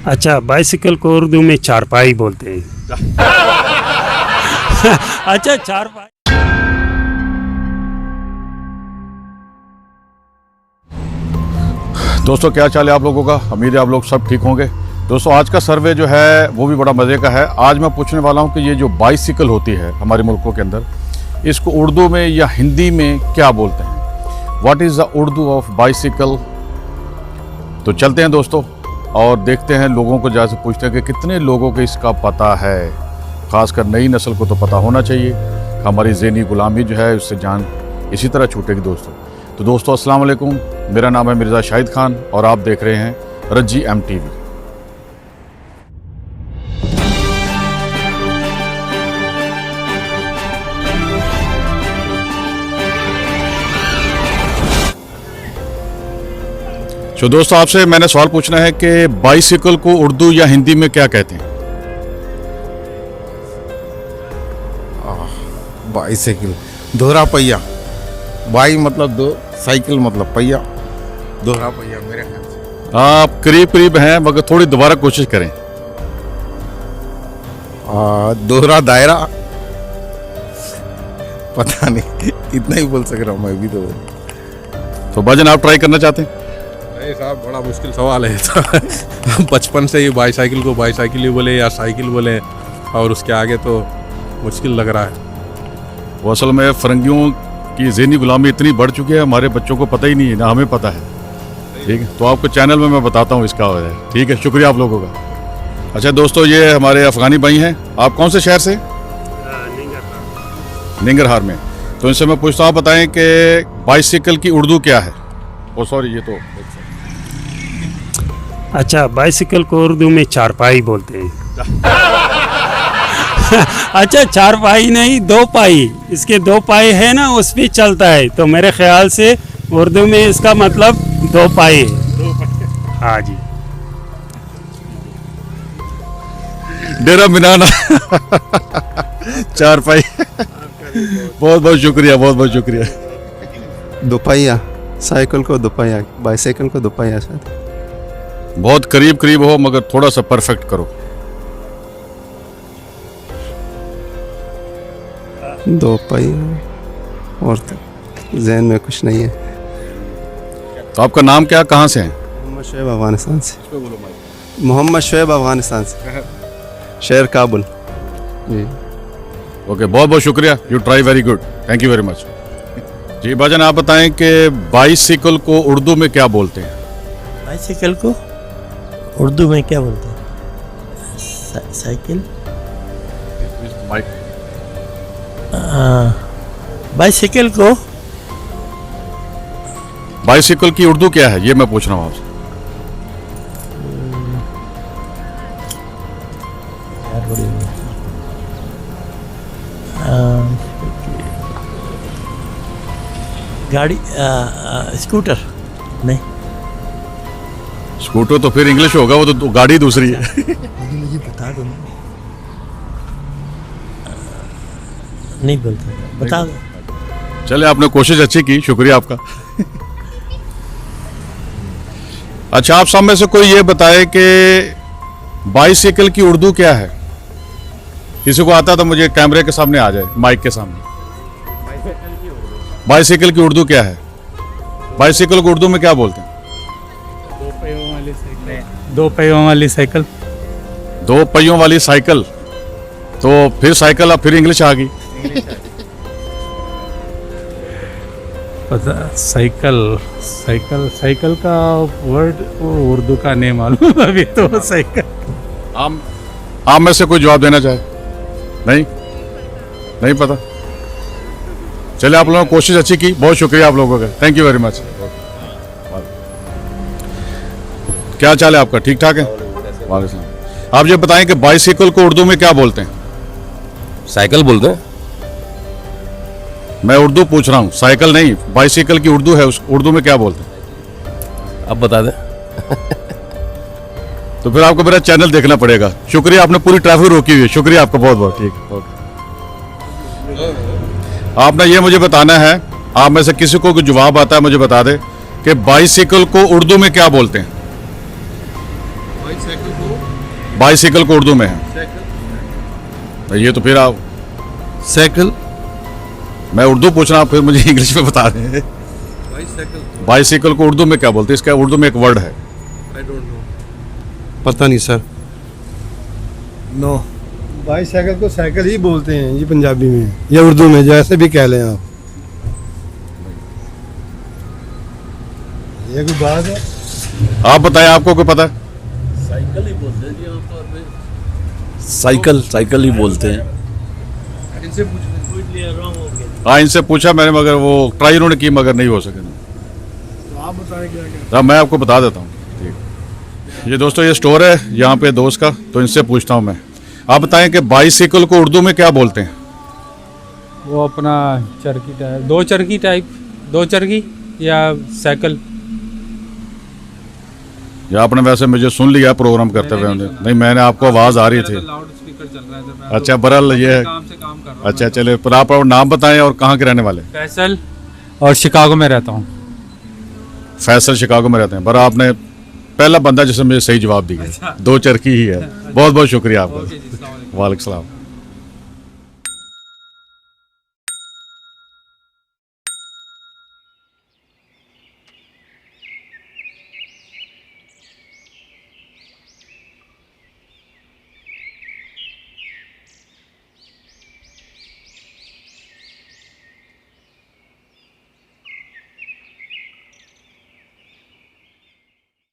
अच्छा, बाइसिकल को उर्दू में चारपाई बोलते हैं। अच्छा, चारपाई। दोस्तों क्या चाल है आप लोगों का, उम्मीद है आप लोग सब ठीक होंगे। दोस्तों आज का सर्वे जो है वो भी बड़ा मज़े का है। आज मैं पूछने वाला हूँ कि ये जो बाइसिकल होती है हमारे मुल्कों के अंदर, इसको उर्दू में या हिंदी में क्या बोलते हैं। What is the Urdu of bicycle. तो चलते हैं दोस्तों और देखते हैं, लोगों को जैसे पूछते हैं कि कितने लोगों को इसका पता है। ख़ासकर नई नस्ल को तो पता होना चाहिए, हमारी ज़हनी गुलामी जो है उससे जान इसी तरह छूटेगी दोस्तों। तो दोस्तों अस्सलाम वालेकुम, मेरा नाम है मिर्ज़ा शाहिद खान और आप देख रहे हैं रज्जी MTV। तो दोस्तों आपसे मैंने सवाल पूछना है कि बाइसिकल को उर्दू या हिंदी में क्या कहते हैं। बाइसिकल दोहरा पहिया, बाई मतलब दो, साइकिल मतलब पहिया, दोहरा पहिया मेरे ख्याल से। आप करीब करीब हैं मगर थोड़ी दोबारा कोशिश करें। दोहरा दायरा, पता नहीं, इतना ही बोल सक रहा हूँ मैं भी। तो भाईजान आप ट्राई करना चाहते हैं? नहीं साहब, बड़ा मुश्किल सवाल है। बचपन से ही बाईसाइकिल को बाईसाइकिल ही बोले या साइकिल बोले, और उसके आगे तो मुश्किल लग रहा है। वो असल में फरंगियों की ज़हनी गुलामी इतनी बढ़ चुकी है, हमारे बच्चों को पता ही नहीं है ना हमें पता है। ठीक है, तो आपको चैनल में मैं बताता हूँ इसका वजह। ठीक है, शुक्रिया आप लोगों का। अच्छा दोस्तों, ये हमारे अफ़गानी भाई हैं। आप कौन से शहर से? निंगरहार में। तो इनसे मैं पूछता हूँ, बताएं कि बाइसिकल की उर्दू क्या है। ओ सॉरी, ये तो अच्छा, बाइसिकल को उर्दू में चारपाई बोलते हैं। अच्छा, चारपाई नहीं, दो पाई। इसके दो पाई है ना, उस पे चलता है। तो मेरे ख्याल से उर्दू में इसका मतलब दो पाई है। हाँ जी, डेरा मिनाना। चार पाई। बहुत बहुत शुक्रिया, बहुत बहुत शुक्रिया। दोपहिया, साइकिल को दोपहिया, बाइसाइकिल को दोपहिया। सर बहुत करीब करीब हो मगर थोड़ा सा परफेक्ट करो। दोपहिया और जहन में कुछ नहीं है। तो आपका नाम क्या, कहाँ से हैं? मोहम्मद शुएब अफगानिस्तान से। मोहम्मद शुएब अफगानिस्तान से, शहर काबुल जी। ओके, बहुत बहुत शुक्रिया। You try very good, thank you very much. जी भाईजान आप बताएं कि बाइसिकल को उर्दू में क्या बोलते हैं। बाइसिकल को उर्दू में क्या बोलते हैं? साइकिल। बाइसिकल को, बाइसिकल की उर्दू क्या है ये मैं पूछ रहा हूँ आपसे। गाड़ी, स्कूटर नहीं। स्कूटर तो फिर इंग्लिश होगा, वो तो गाड़ी दूसरी है। मुझे बता दो। नहीं बोलते, बता दो। चले, आपने कोशिश अच्छी की, शुक्रिया आपका। अच्छा, आप सब में से कोई ये बताए कि बाइसिकल की उर्दू क्या है। किसी को आता तो मुझे कैमरे के सामने आ जाए, माइक के सामने। बाइसिकल की उर्दू क्या है? बाइसिकल को उर्दू में क्या बोलते हैं? दो पहियों वाली साइकिल। दो पहियों वाली साइकिल। तो फिर साइकिल, अब फिर इंग्लिश आ गई। पता, साइकिल साइकिल साइकिल का वर्ड उर्दू का नहीं मालूम अभी तो। साइकिल आप में से कोई जवाब देना चाहे? नहीं, नहीं पता। चले, आप लोगों ने कोशिश अच्छी की, बहुत शुक्रिया आप लोगों का, थैंक यू वेरी मच। क्या चाल है आपका, ठीक ठाक है? वालेकुम। आप ये बताएं कि बाइसिकल को उर्दू में क्या बोलते हैं। साइकिल बोलते हैं। मैं उर्दू पूछ रहा हूँ, साइकिल नहीं। बाइसिकल की उर्दू है, उस उर्दू में क्या बोलते हैं? अब बता दें। तो फिर आपको मेरा चैनल देखना पड़ेगा। शुक्रिया, आपने पूरी ट्रैफिक रोकी हुई है, शुक्रिया आपका बहुत बहुत। ठीक है, ओके। आपने ये मुझे बताना है, आप में से किसी को कोई जवाब आता है मुझे बता दे कि बाइसिकल को उर्दू में क्या बोलते हैं। बाइसाइकिल को बाईसाइकिल को उर्दू में है? तो ये तो फिर आप साइकिल मैं उर्दू पूछ रहा हूँ, फिर मुझे इंग्लिश में बता रहे हैं। बाईसाइकिल को उर्दू में क्या बोलते हैं? इसका उर्दू में एक वर्ड है। पता नहीं सर। नो, बाईसाइकिल को साइकिल ही बोलते हैं जी पंजाबी में या उर्दू में, जैसे भी कह लें आप। ये कोई बात है? आप बताएं, आपको कोई पता है? साइकिल ही बोलते हैं। हाँ, इनसे पूछा मैंने, मगर वो ट्राई उन्होंने की मगर नहीं हो सके। आप बताएं क्या? हाँ, मैं आपको बता देता हूँ। ठीक, ये दोस्तों ये स्टोर है यहाँ पे दोस्त का, तो इनसे पूछता हूँ मैं। आप बताएं कि बाईसाइकिल को उर्दू में क्या बोलते हैं? वो अपना चरखी टाइप, दो चरखी या साइकिल। या आपने वैसे मुझे सुन लिया प्रोग्राम करते हुए? नहीं, मैंने आपको आवाज़ आ रही थी। लाउड स्पीकर चल रहा है। अच्छा, बरल ये है। काम से काम कर रहा हूँ। अच्छा, चले, पर आप और नाम बताएं और कहाँ के रहने वाले? फैसल, और शिकागो में रहता हूँ। फैसल शिकागो में रहते हैं। पर आपने पहला बंदा जिसने मुझे सही जवाब दिया। 2 चरखी ही है। बहुत बहुत शुक्रिया आपका। वालेकुम सलाम।